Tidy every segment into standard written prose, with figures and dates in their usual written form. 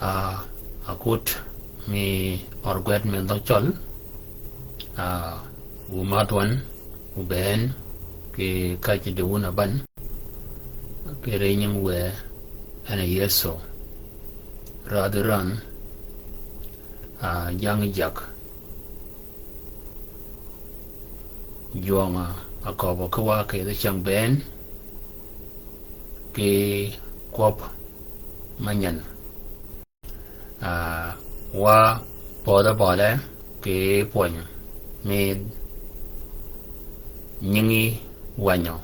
akut mi orgwet mi ndo chol umatwan uben ke kachi de una ban ke renyang we ana yeso radaran yang jak juanga akobo kwa ke de chang ben ke kop manyan wa poda bole ke ponya me nyingi wanyo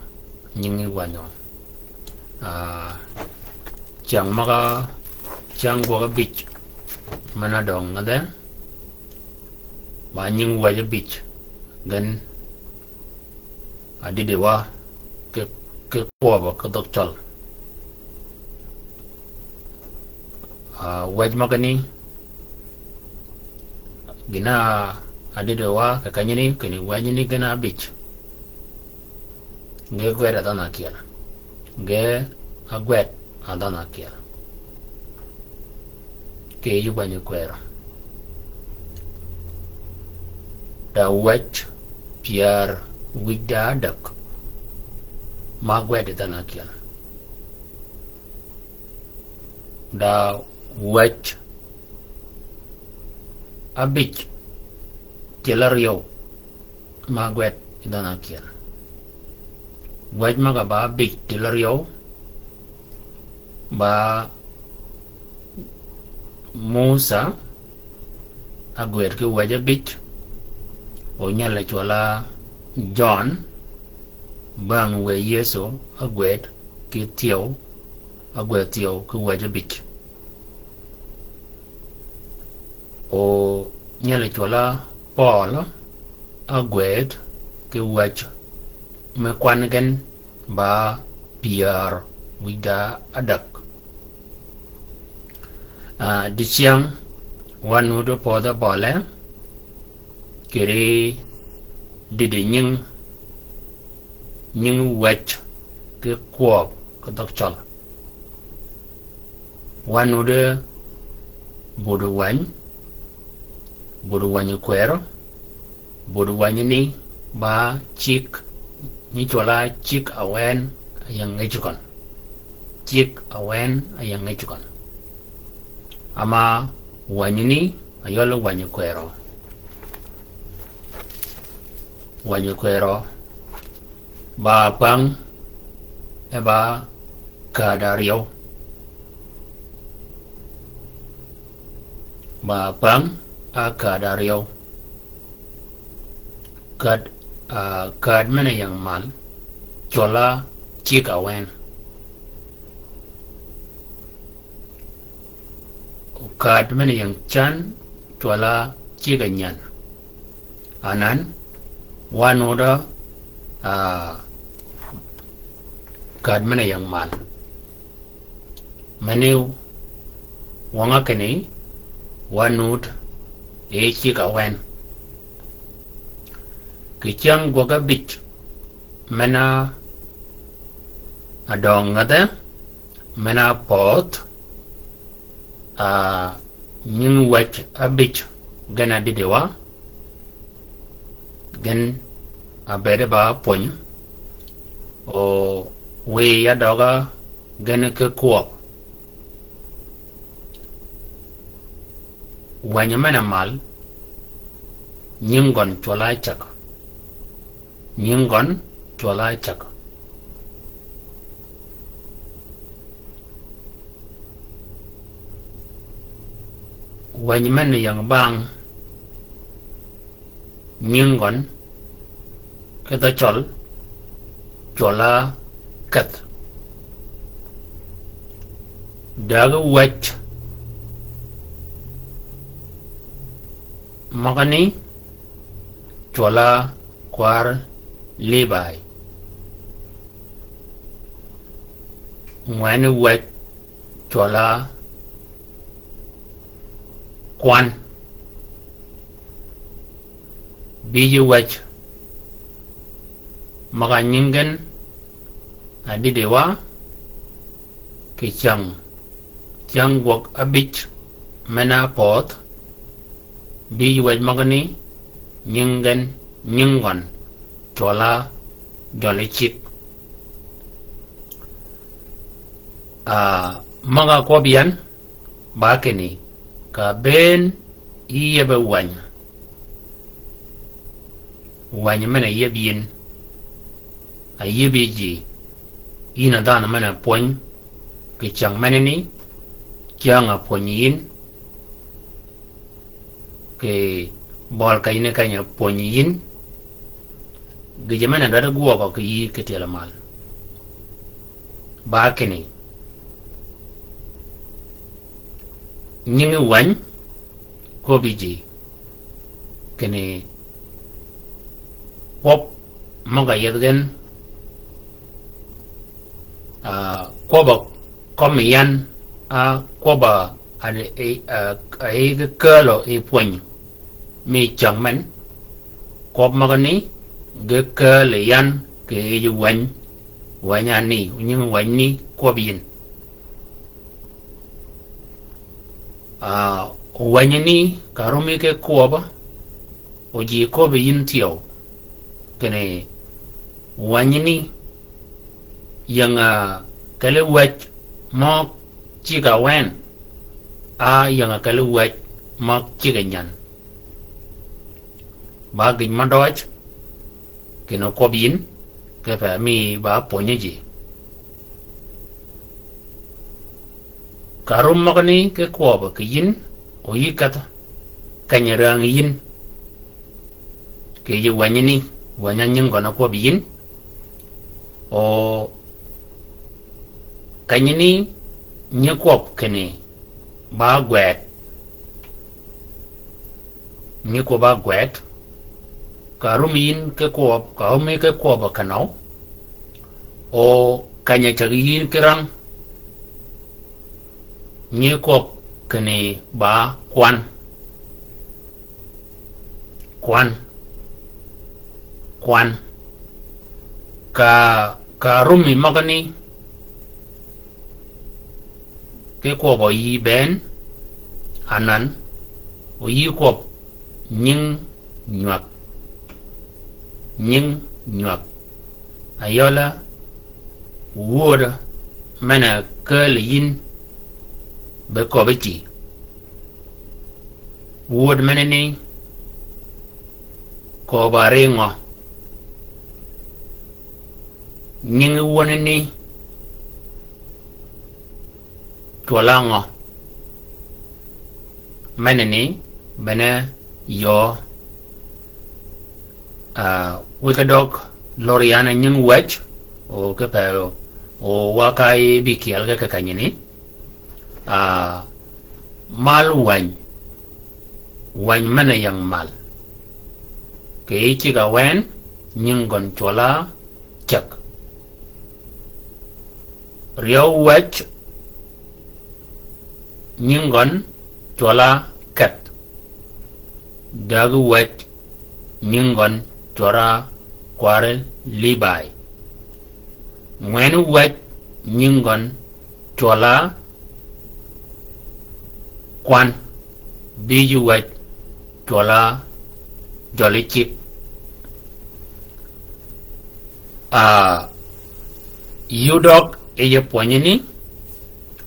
chang maga chang go bich mana dong ngada ba nying wa bich gan adi dewa ke po ba ka dok chal waj magani gina adi dewa ka kanyani kani wajini gana bich nge gwet adana kiel nge agwet adana kiel ke yu banyu kwero da wach piar wigda dak ma gwet adana kiel da wach abich kilar yo ma gwet adana kiel waj maga ba big tilar yo ba Musa agwet ke waja bich o nyala chola John bang we Yeso agwet ke tiyo ke waja bich o nyala chola Paul agwet ke waja me kwangen ba piar wida adak di siang wanu do poda bole kiri didi nying wach ke kwop ke dak chal wanu de bodo wany kwero bodo wany ni ba chik ni chola chik awen yang ngechukon ama wanyini ayolo wanyu kwero ba pang eba kadario ba pang akadario kad mana yang mal chola chik awen kad mana yang chan chola chik anyan anan wanoda kad mana yang mal maniu wanga kene wanud chik awen kichang goga bich mana adong ngada mana pot nying wach abich gana didewa gan abere ba pon o we ya doga gana ke kuop wanya mana mal nyingon chola chak wany man yang bang nyingon kata chola kat daga wach magani chola kwar libai wany wach chola kwan biji wach maka nyingen adidewa ke chang wak abich mena pot bi waj magani nyingen nyingon chola jole chip maga ko bian ba keni ka ben yebe wanya mena yebien a yebeji ina dana mana poñ ke chang maneni kyanga poñin ke bol kayne kanya poñin ge mana dada guwa ko yi ke tela mal ba keni nyingi wany ko biji kene pop maga yedgen koba komiyan koba kelo poñ mi changman kob magani ge kele yan ke ju wanyani nhưng wani kobin wanyani karumi ke koba oji kobin tiyo kene wanyani yang kale wach mo chiga wen yang kale wach mo chiga nyan ba gin mandoch keno kobin ke fa mi ba ponyeji karum magani ke koba ke yin o yikata kanyarang yin ke yi wanyani wanyanyin gona kobin o kanyini nyekop kene ba gwet nyeko ba gwet karumin ke kop kaume ke kop kanau o kanya chagin kirang nyekop kene ba kwan ka rumi magani ke ko bo yi ben anan o yi ko nying nyuak ayola woda mana kal yin be ko beti wod mana ni ko barengo nying wona ni tualango manani bana yo wikadok loriana nying wech o ke pero o wakai bikial ke kanyini mal wany mana yang mal ke ichi ga wen nying gon tuala chak rio wech nyingon chola kat dagu wet nyingon chora kware libai ngwenu wet nyingon chola kwan biju wet chola jolly chip yudok eye poñini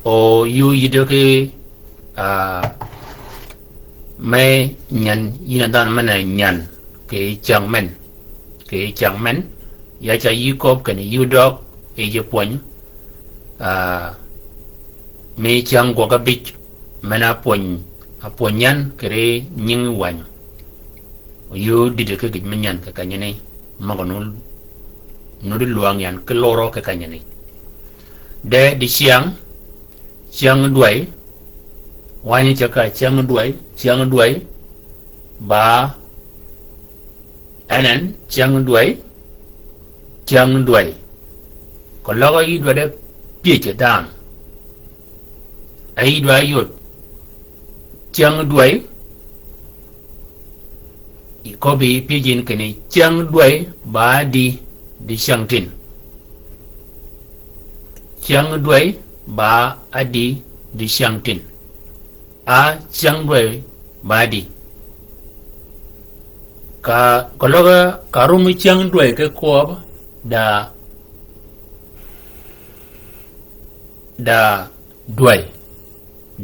o yu yidoke me nyan ina dan mana nyan ke chang men ya cha yi kop kan yu dok e je poñ me chang go ga bich mana poñ a poñan kere nying wan yu dide ke git menyan ka kanyane magonul nuri luang yan ke loro ka kanyane de di siang duai wani chaka chiang duai ba anan chiang duai ko logo yi do de pieche dan ai do ayot chiang duai ko bi pijin kene chiang duai ba di siang tin chiang duai ba adi di siang tin a chiang đuôi ba đi ka kologa karumi chiang đuôi cái cô da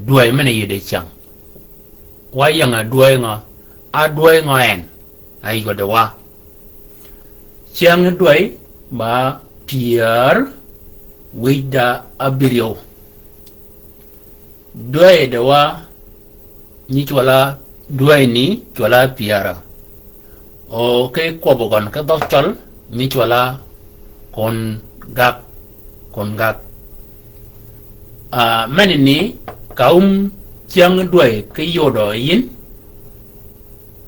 đuôi mana yede chiang wayanga đuôi nga en ai go da wa chiang đuôi ba pier wida abirio đuôi da wa ni chola đuôi ni chola piara o ke ko bogon ka do chol ni chola kon gak mani ni chiang đuôi cái yodo yin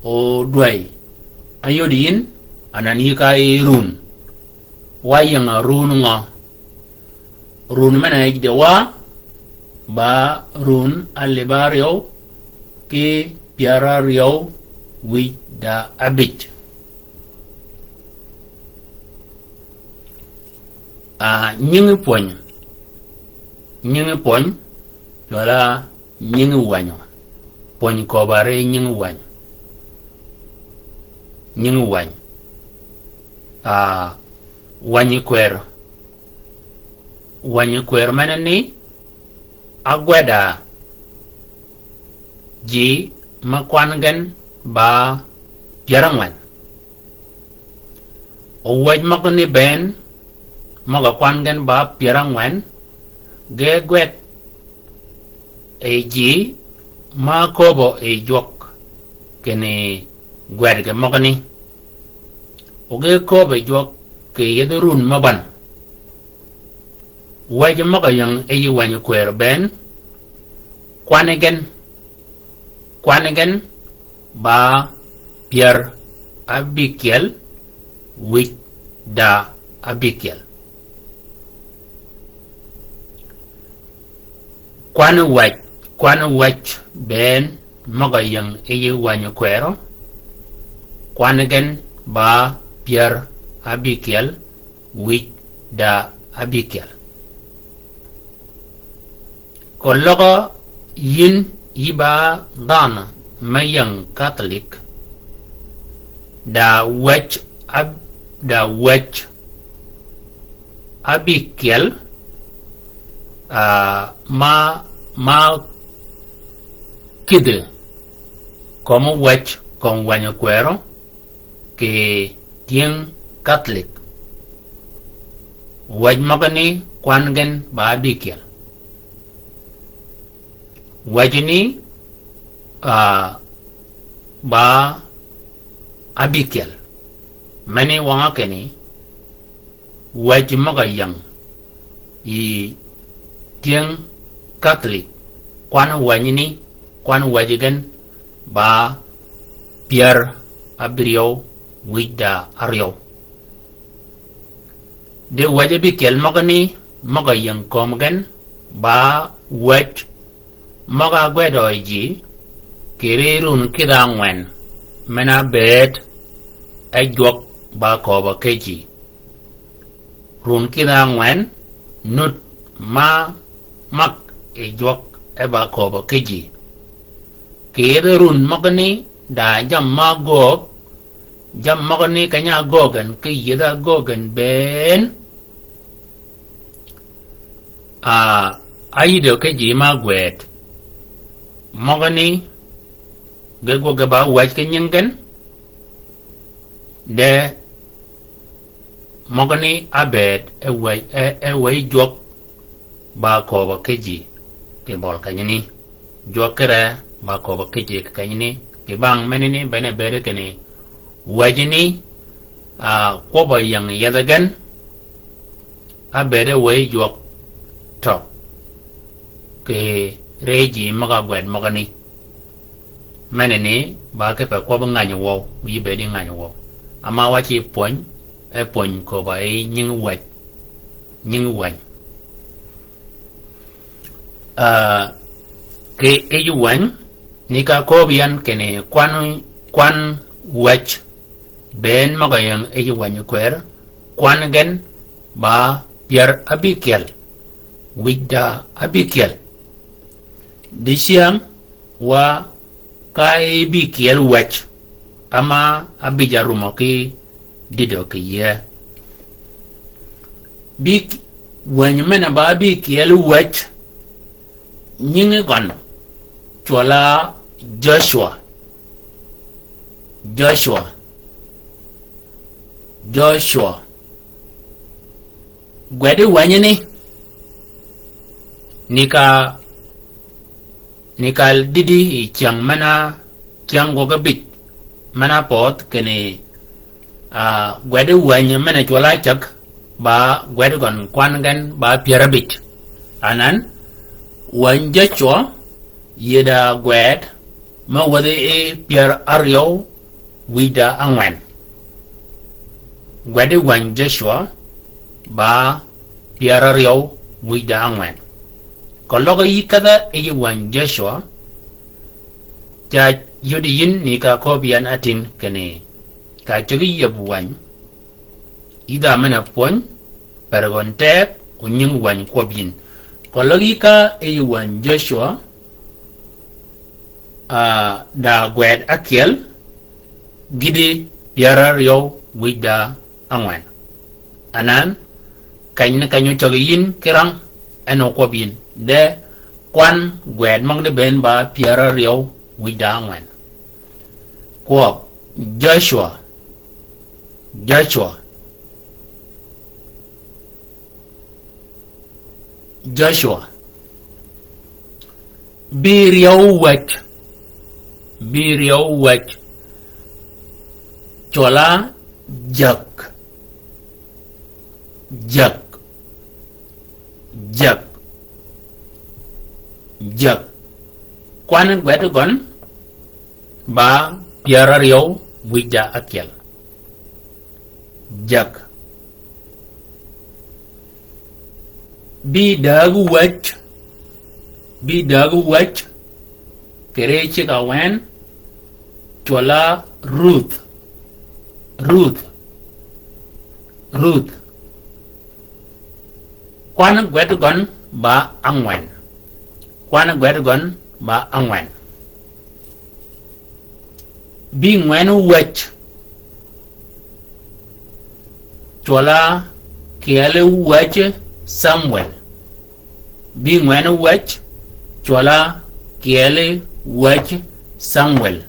o đuôi ayodin anani kai run wayang run mana de wa ba run alibario ke piara rio wi da abit nying poñ wala nying wanyo poñ ko bare nying wany wanyi kwer mana ni agweda ji makwangan ba piarangwan o waj makni ben magakwangan ba piarangwan ge gwet e ji ma kobo e jok kene gwet ke makni o ge kobo e jok ke yedurun maban waj makayang e yi wanyi kwer ben kwanigen ba Pierre Abikiel with da Abikiel kwanu wach ben magayang eye wanyo kwero kwanigen ba Pierre Abikiel with da Abikiel kologo yin iba dana mayang Catholic da wach Abikiel ma kide como wach con wanyo cuero que tien Catholic wach magani kwangen ba Abikiel wajini ba Abikiel mani wanga keni waj magayang i tien Catholic kwan wajigan ba Pierre Abirio wida Ario de waj Abikiel magani magayang komgen ba waj maga gwedo ji kirirun kidangwen mena bed ajok ba koba keji run kidangwen nut ma mak ajok e ba koba keji kirirun magani da jam magani kanya gogan kiyida gogan ben ayido keji ma gwed magani gego gaba waj ke nyingen de magani abed e way jok ba ko ba keji ke bol kanyini jokere ba ko ba keji kanyini ke bang menini bene bere kene wajini ko ba yang yadagan abede way jok to ke reji maga gwed magani menene ba ke pa ko ba nganya wo yi be di nganya wo ama wa chi poñ ko ba e nying waj ke e yu wan ni ka ko bian kene kwan waj ben maga yang e yu wan kwer kwan gen ba Pierre Abikiel wida Abikiel di siang wa kai bi kiel wech ama abija rumo ki dido ki ye bi wen mena ba bi kiel wech nyingi gon chola Joshua gwede wanyini nika didi chang mana chang goga bit mana pot kene gwede wany mana chola chak ba gwede gon kwangan ba pierabit anan wan Joshua yeda gwed ma wade e pier aryo wida angwan gwede wan Joshua ba pier aryo wida angwan kologa yikada e wan Joshua ja yodi yin ni ka kobian atin kene ka chigi yabuwan ida mana pon paragonte kunying wan kobin kologi ka e wan Joshua da gwed akel gidi yarar yo wida angwan anan kanyo chagi yin kirang ano kobin de kwan gwed mang de ben ba yarar yo wida angwan ko Joshua Biriyo wech chola jak kwan gwet gon ba piara riyo wida akel jak bi dagu wech kere chika wen chola Ruth kwan gwet gon ba angwen bi ngwen wech chola kiele wech Samuel bi ngwen wech chola kiele wech Samuel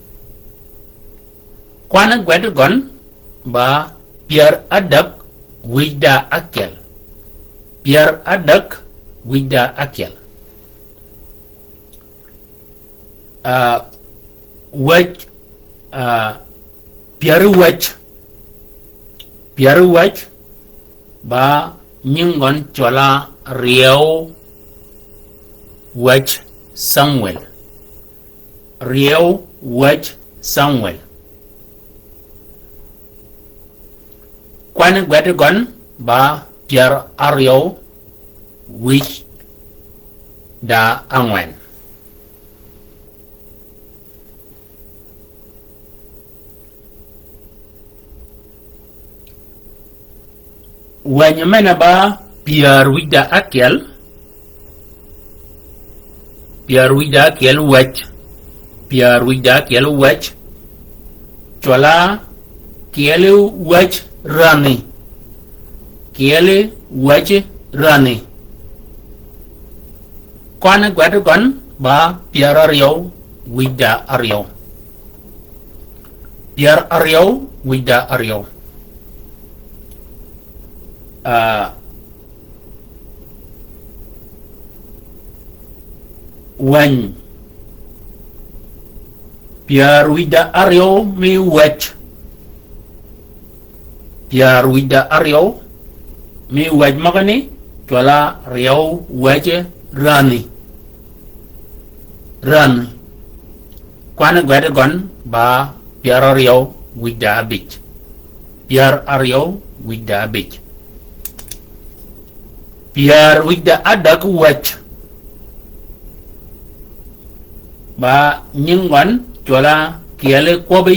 kwan gwet gon ba pier adak wida akel wech pier wech ba nyingon chola rieu wech Samuel kwan gwet gon ba pier aryo wich da angwen wanyamena ba pier wida akel wech chola kiele wech rani kwan gwet gon ba pier aryo wida aryo wan pier wida aryo mi wech magani chola riyo wech rani kwan gwet gon ba pier aryo wida abich pier wida adak wech ba nyingwan chola kiele kobe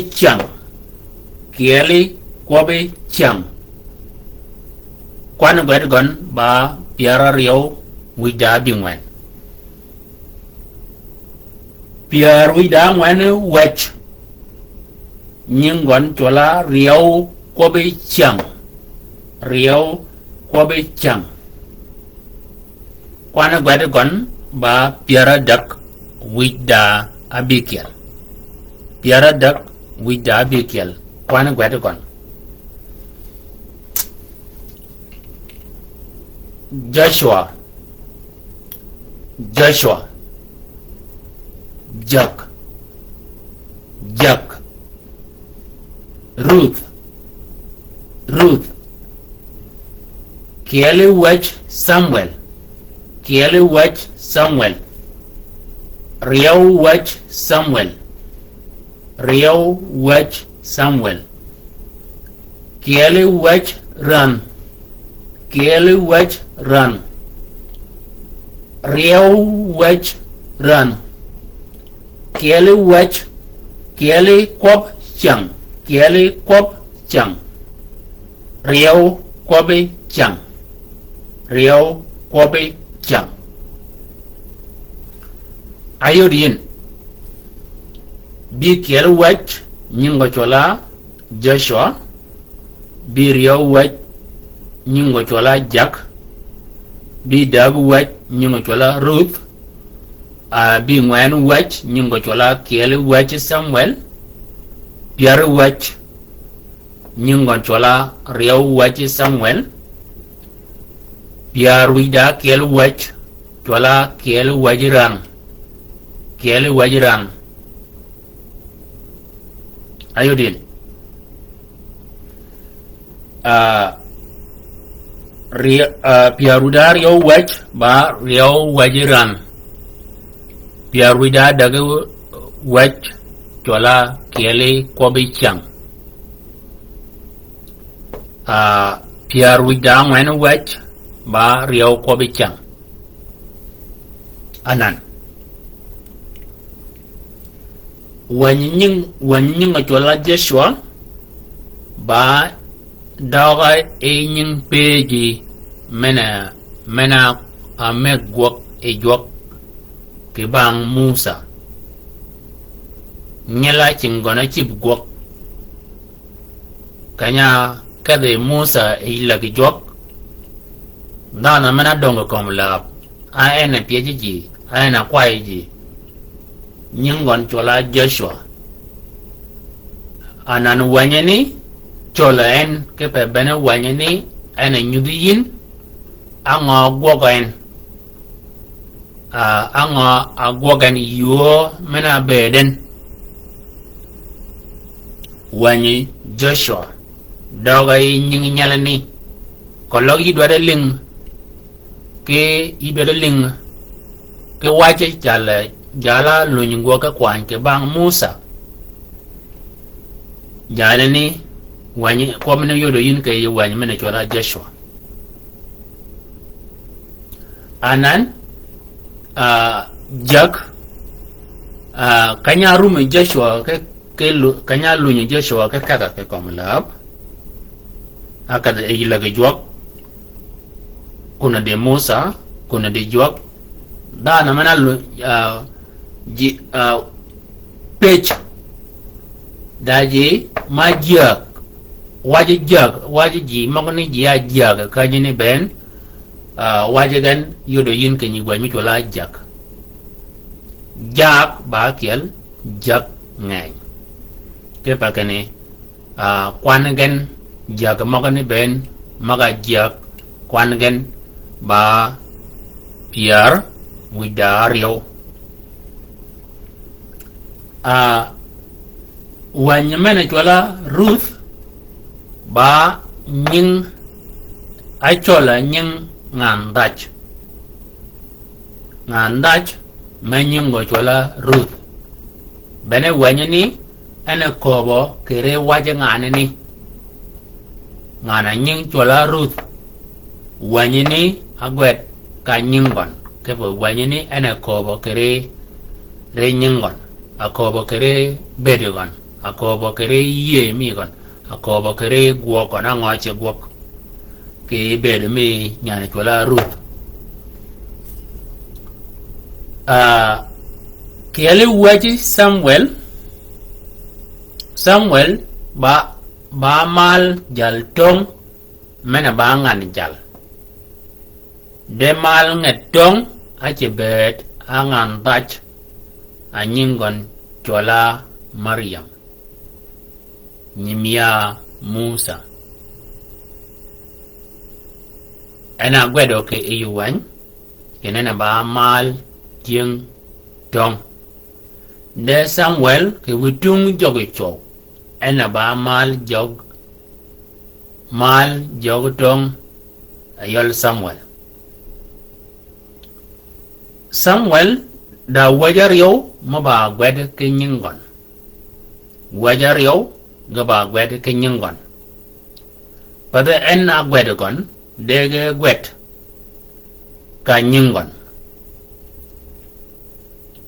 chang kwan gwet gon ba pier aryo wida bingwen Pierre Wida Wan Wetch Ningon Chola Rio Kobe Chang Rio Kobe Chang Kwana Gwada Gon Ba Pierre Duck Wida Abikiel Pierre Duck Wida Abikiel Kwana Gwada Gon Joshua Joshua Jack Jack Ruth Ruth Kelly Wedge Samuel Kelly Wedge Samuel Rio Wedge Samuel Rio Wedge Samuel Kelly Wedge Run Kelly Wedge Run Rio Wedge Run Kelly Wedge Kelly Quop Chang Kelly Quop Chang Rio Quobe Chang Rio Quobe Chang Iodine Bi Kelly Wedge Nyingo Chola Joshua Bi Rio Wedge Nyingo Chola Jack Bi Doug Wedge Nyingo Chola Ruth Bi Ngwan Wedge Nyingo Chola Kelly Wedge Samuel Pierre Wedge Nyingo Chola Rio Wedge Samuel Pierre Wida Kelly Wedge Chola Kelly Wedge Rang Kelly Wedge Rang Iodine Pierre Wida Rio Wedge Ba Rio Wedge Rang Pierre Wida Daga Wedge Chola Kelly Kobe Chang Pierre Wida Ngwan Wedge Ba Rio Kobe Chang Anan Wanying Chola Joshua Ba Daga Nying Peji Mena Megwok Ejwok Kibang Musa Nyela Chingona Chip Gwok Kanya Kade Musa Ilaki Jok Dana Mana Donga Kom Lab Aena Pieji Aena Kwaiji Nyingon Chola Joshua Anan Wanyani Chola En Kepe Bene Wanyani Ena Nyudiyin Anga Gwogain Anga Agwogan Yo Mena Beden Wanyi Joshua Doga Nyingi Nyalani Kolog Yidwada Ling Ke Yidwada Ling Ke Wache Jala Lunyingwa Ka Kwan Ke Bang Musa Jalani Wanyi Kwa Mene Yodo Yin Ke Wanyi Mene Chola Joshua Anan Jack Kanya Rumi Joshua Kanya Lunya Joshua Kaka Ke Komlab Akada Egila Ke Jwak Kuna de Musa Kuna de Jwak Dana Mana Pech Daji Ma Jak Waji Jak Waji Ji Magani Jia Jak Kajini Ben Wajagan Yodo Yin Kenyi Wanyi Chola Jak Jak Bakiel Jak Ngay Kepakane Kwanagan Jak Magani Ben Maga Jak Kwanagan Ba Pierre Wida Rio Wanyi Mene Chola Ruth Ba Nying Achola Nying Ngandach Menyingo Chola Ruth Bene Wanyani Ene Kobo Kere Waja Nganani Ngana Nying Chola Ruth Wanyani Agwet Ka Nyingon Kepo Wanyani Ene Kobo Kere Re Nyingon Akobo Kere Bedigon Akobo Kere Ye Migon Akobo Kere Gwokon Angoche Gwok Ke Bedi Mi Nyana Chola Ruth Kiali waji Samuel ba mal jal tong mena ba ngan jal de mal nget tong ache bet angan dach anyingon chola Maryam nyimia Musa ana gwedo ke iyuwan kenena ba mal jing tong de Samuel ke witung jogi cho ana ba mal jog tong ayol Samuel da wajar yo ma ba gwed ke nyingon wajar yo ga ba gwed ke nyingon pada en na gwed gon de ge gwed ka nyingon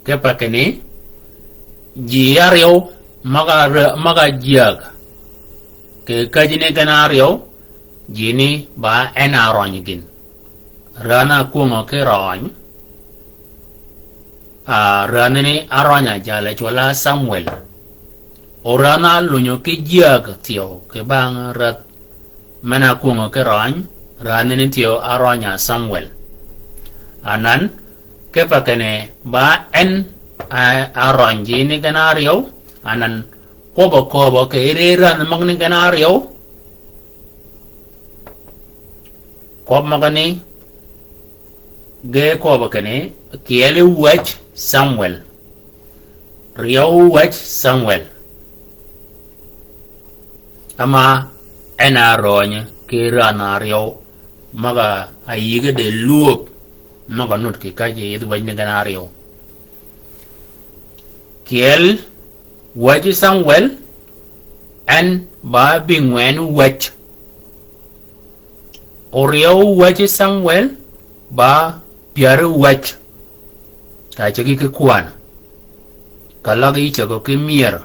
ke pakene jiyar yo maga jiag ke kajine ganar yo jini ba en aronyigin rana kungo ke rony ranene aronya jala chola Samuel orana lunyo ke jiag tio ke bang rat mana kungo ke rony ranene tio aronya Samuel anan ke pakene ba en aronji ni kanario anan kobo ke ran magni kanario kob magani ge kobo kene kiele wach Samuel rio wach Samuel ama ena ronya ke rana rio maga ayiga de luop maga not ke kaje yedu wajne kanario kiel wach Samuel en ba bingwen wach orio wach Samuel ba piar wach ta chagi ke kwan kalagi chago ke mier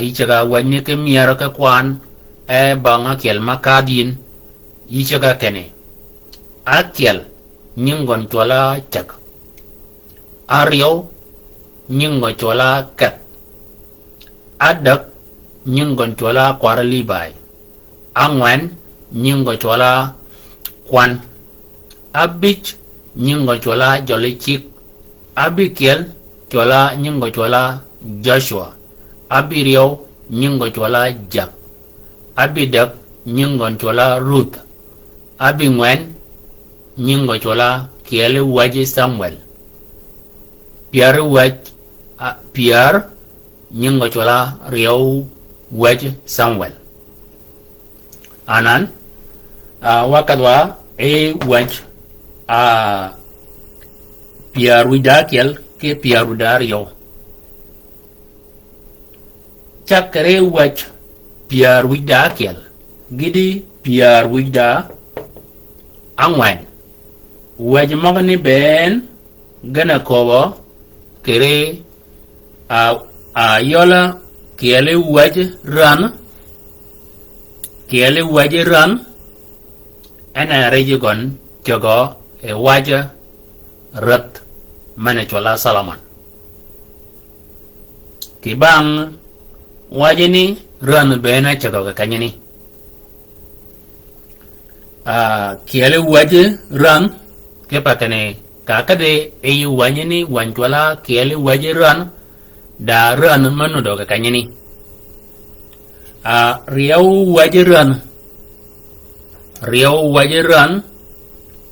i chaga wanye ke mier ke kwan e banga kel makadin i chaga kene akel nyingon tola chak ario nyingo chola kat adak nyingon chola kwarali bai angwan nyingo chola kwan abich nyingo chola jolichik abikel chola nyingo chola Joshua abirio nyingo chola Jak abidak nyingo chola Ruth abingwen nyingo chola kiele waji Samuel Pierre nyingo chola rio waji Samuel anan wakadwa waj Pierre widakiel ke Pierre widario chakre waj Pierre widakiel gidi Pierre wida angwan waj magni ben gana kobo kere yola kiele waj ran ana rejigon jogo e waja rat mana chola Salaman kibang wajini ran bena jogo kanyani kiele waje ran ke pakane kakade e wanyini wanchola kiele waje ran da ran manu do kanyani riau waje ran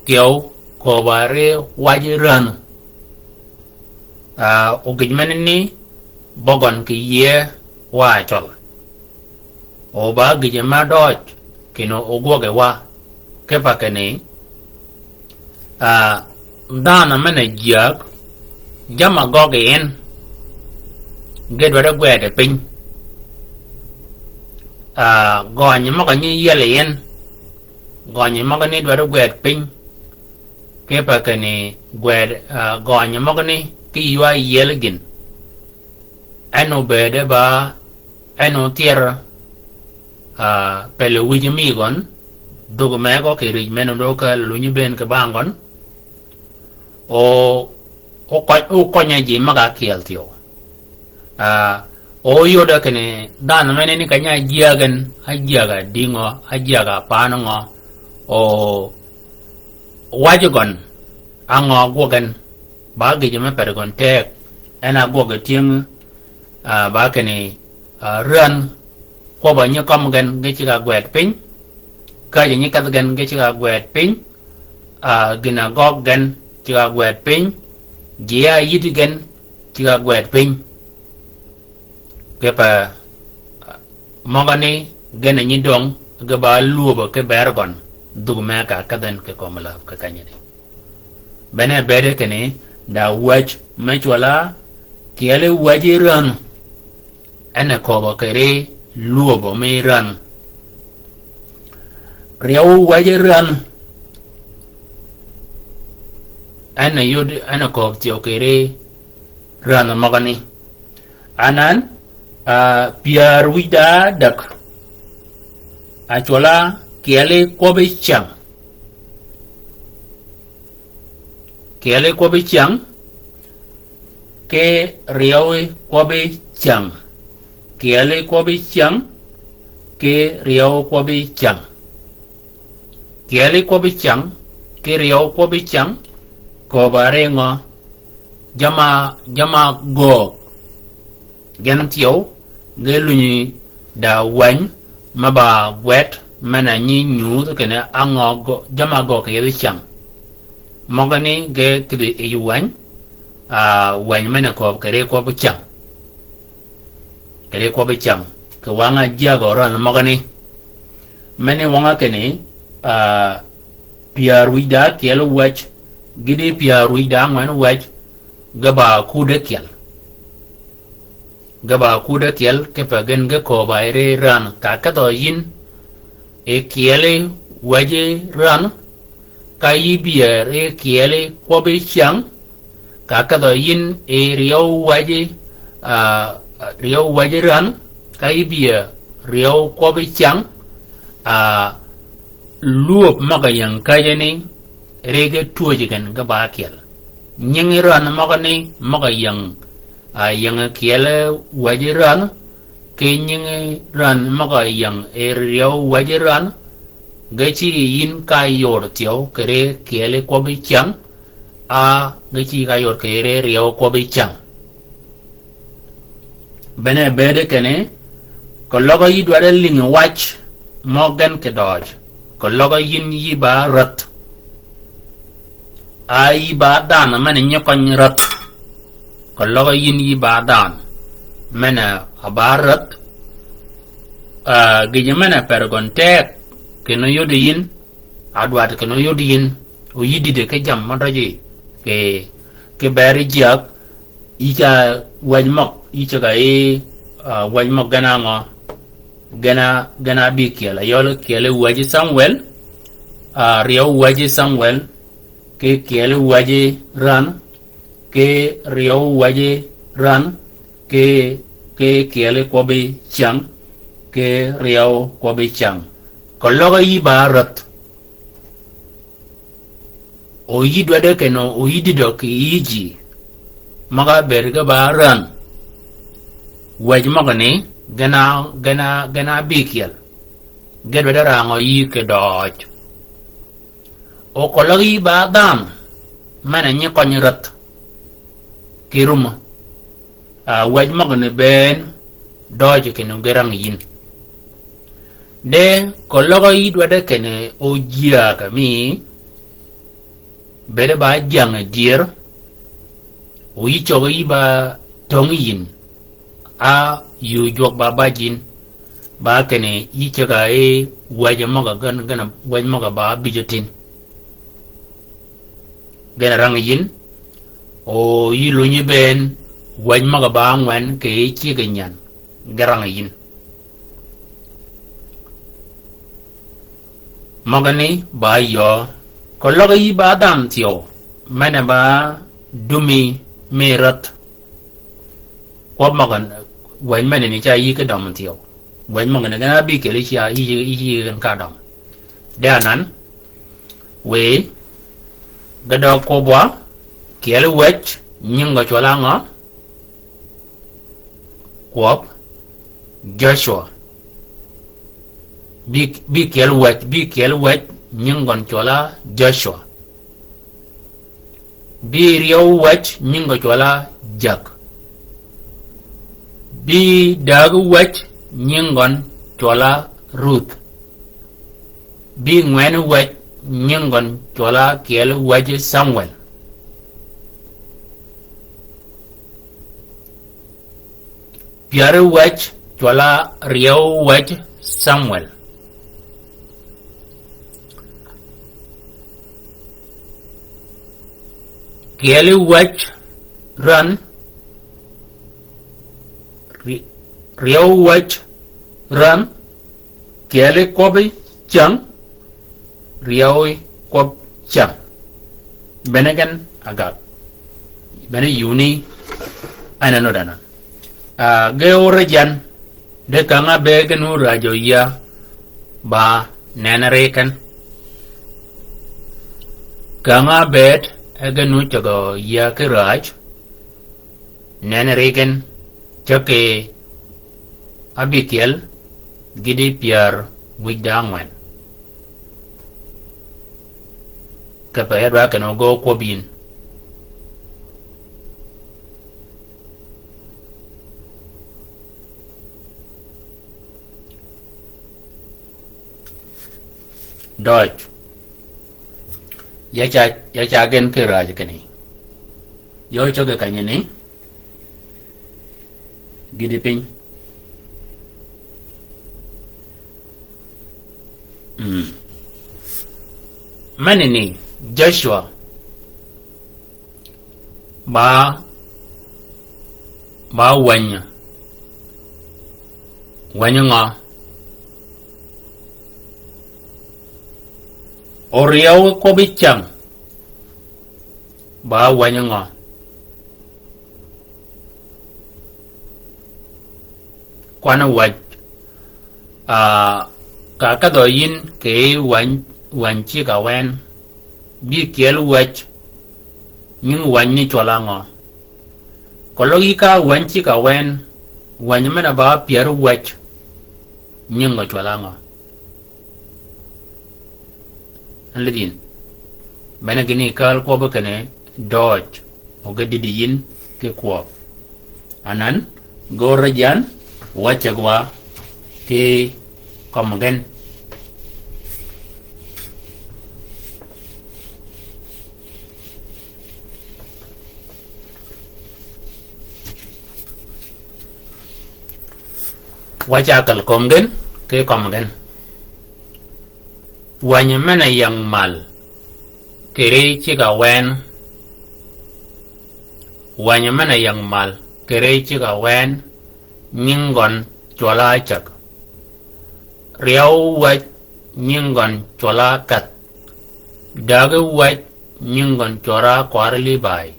kyo kobare waje ran ogijmanini bogon ki ye wa chol oba gijema doj kino ogwoge wa kepa kene dana mena jiak jama goge en gedwada gwede piny gonye moga nyi yele en gonye moga ni dwada gwede piny kepa kene gwede gonye moga ni ki ywa yele gin eno bede ba eno tier pele wiji migon dugo mego ki rij meno do ka lunyi ben ka bangon o o ko nya ji maga kiel tio o yo da kene dan mene ni kanya jiagan ajiaga dingo ajiaga panango o wajigon ango gogan ba ge jama pergon tek ana goga tieng ba kene ran ko ba nya kam gan ge chiga gwet pin ka je nya kat gan ge chiga gwet pin gina gog gan chiga gwet pin gia yidi gan chiga gwet pin kepa mogani gana ni dong ga ba luobo ke bergon dugma ka kadan ke komala ka kanyani bene bere kene da waj machwala kiele waji ran ana ko ba kere luobo me ran riaw waji ran ana yod ana ko tio kere ran mogani anan piar wida dak achola kiale kobe chang ke riawe kobe chang kiale kobe chang ke riaw kobe chang kiale kobe chang ke riaw kobe chang ko barengo jama go gen tiyo geluni da wan maba wet mana ni nyu to kene ango go jama go ke yedi chang mogani ge kidi e wan wan mana ko kere ko bu chang ke wanga jia go ran mogani mene wanga kene piar wida kelo wach gidi piar wida ngwan wach gaba ku de kiel ke pagen ge ko baire ran ka to yin e kiele waje ran ka yibier e kiele ko be chang ka to yin e riyo waje ran ka yibier riyo ko be chang luop maga yang ka jeni rege tuoje gan ga ba kiel nyeng ran maga yang yang kiele wajiran kenyeng ran maga yang riau wajiran gachi yin ka yor tio kere kiele ko bi chang gachi ka yor kere riau ko bi chang bene bede kene ko logo yi dware ling watch mogan ke doj ko logo yin yi ba rat ai ba dan man nyakon rat ko logo yin yi ba dan mena abarat gije mena pergon tek keno yodi yin adwat keno yodi yin o yidi de ke jam madaji ke bari jak ija wajmak ija ga wajmak gana bi kiela yolo kiele waji Samuel riyo waji Samuel ke kiele waji ran ke riyo waje ran ke kiele kobe chang ke riyo kobe chang ko logo yi barat o yi dwade keno o yi dido ki yiji maga berga baran waj magane gana bikiel gedwade rango yi ke doj o ko logo yi ba dam mana nyekon rat kiruma waj magane ben doje kene gerang yin de ko logo yi dwade kene o jia ka mi bere ba jang dier o yi chogo yi ba tong yin yu jog ba bajin ba kene yi chaga waj maga gana waj maga ba bijotin gana rang yin o yi lunyi ben waj maga ba ngwan ke chi ganyan garang yin magani ba yo ko logo yi ba dam tio mana ba dumi merat ko magan waj mana ni cha yi ka dam tio waj magan na bi ke li cha yi gan ka dam danan we gado ko bwa kiele wech nhưng go chola ngo kwop Joshua bi kel wet nhưng gon chola Joshua bi riau wet nhưng go chola Jak bi dag wet nhưng gon chola Ruth bi ngwen wet nhưng gon chola kel wet Samuel Pierre wet chola riau wet Samuel Kelly watch run Rio watch run Kelly kobi chang Rio kob chang Benegan agak Bene uni anano dana Geore jan de kanga begenu rajo ya ba nanarekan kanga bet aganu chago ya ke raj nanarekan chake abikel gidi piar wigdangwan kapaya ra kano go kobin Deutsch ya cha gen ke raj kani yo cho ke kanya ni gidi pin mani ni Joshua ba wanya nga Oriau ko bichang ba wanya nga kwana waj ka do yin ke wan chi ka wen bi kel waj ning wan ni chola nga kologi ka wan chi ka wen wan mena ba pier waj ning nga chola nga Ledin bana gini kal ko bakane dodge o gadi yin ke ko anan gorajan wachagwa te komagen wachakal komgen ke komagen Wanya mana yang mal kere chiga wen Wanya mana yang mal kere chiga wen Nyingon chola chak Riau wet nyingon chola kat Daga wet nyingon chora kwarli bai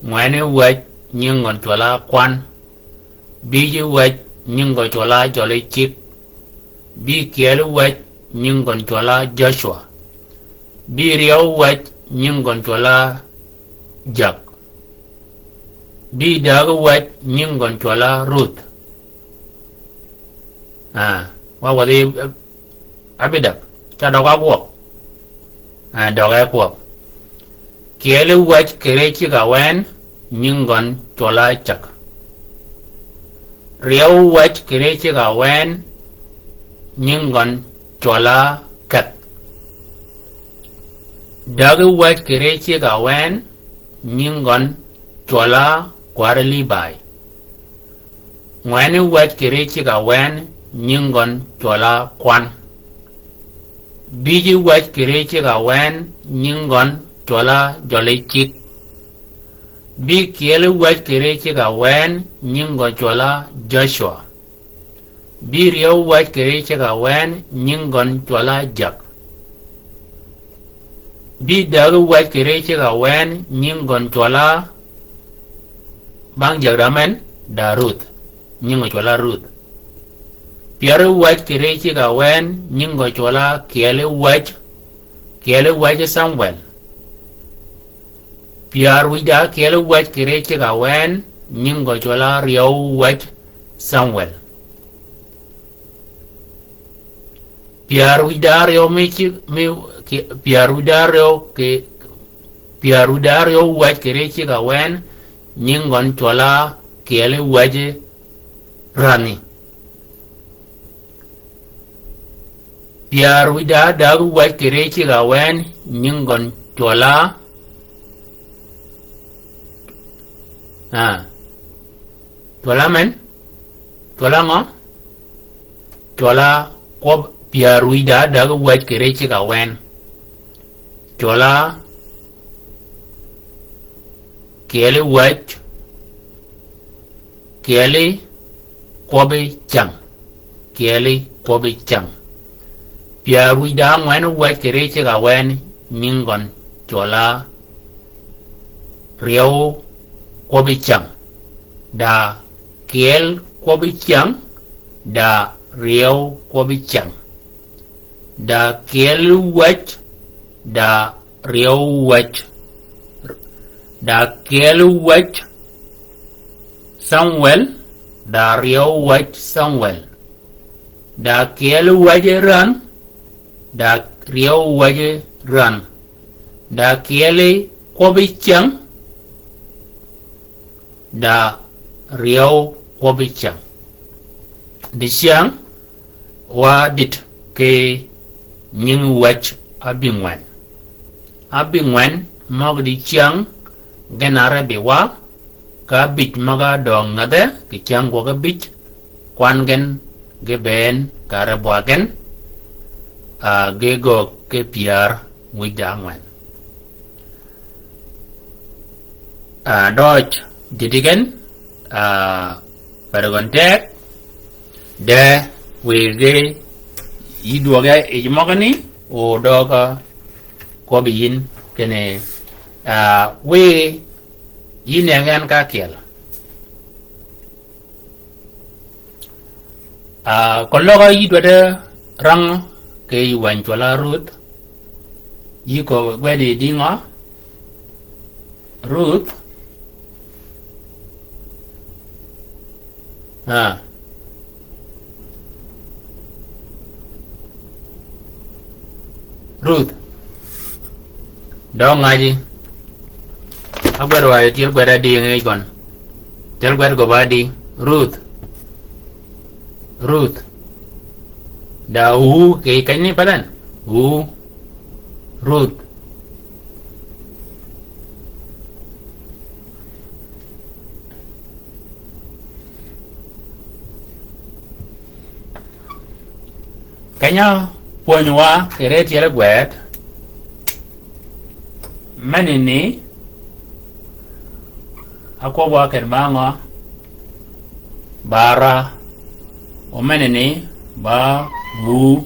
Ngwane wet nyingon chola kwan Biji wet nyingon chola jolly chip Bi kiel wet Nyingon chola Joshua Bi riau wet nyingon chola Jak Bi daga wet nyingon chola Ruth wadi abidak cha doga buok doga buok kiele wet kere chiga wen nyingon chola Chak riau wet kere chiga wen nyingon chola kat daga wet kere chiga wen nyingon chola kwarli bai ngwane wet kere chiga wen nyingon chola kwan biji wet kere chiga wen nyingon chola jolly chik bi kiele wet kere chiga wen nyingon chola Joshua Bi riau wet kere chiga wen nyingon chola Jak Bi daga wet kere chiga wen nyingon chola Bang jagdamen da Ruth nyingon chola Ruth Pierre wet kere chiga wen nyingon chola kiele wet Samuel piar wida kele wet kere chika wen nyingo chola riau wet Samuel. Piar wida riau piar wida riau wet kere chika wen nyingon chola kele wet rani. Piar wida dagu wet kere chika wen nyingon chola chola men chola ngo chola kob piaruida daga wet kere chika wen chola kele wet kele kobe chang piaruida ngwen wet kere chika wen mingon chola riau kobe chang da kiel kobe chang da riau kobe chang da kiel wet da riau wet da kiel wet Samuel da riau wet Samuel da kiel wet ran da riau wet ran da kiel kobe chang da riau kobe chang di siang wa dit ke nying wet abingwan mag di chang genare biwa ka bit maga dong ngade ki chang ko ka bit kwan gen ge ben kare bwagen ge go ke piar widangwan Dodge didigen paragontek de wege yiduoga ejmogani o doga kobiyin kene we yinengan ka kiel kolloga yidwada rang ke yiwan chola Ruth yiko gwede dinga Ruth Ruth dong ngaji agwero ayo tiel gwada di ngai kon tiel gwada go badi Ruth da ke kani padan Ruth kanya puanywa kere tiel gwet manini akwa ker manga bara o manini ba wu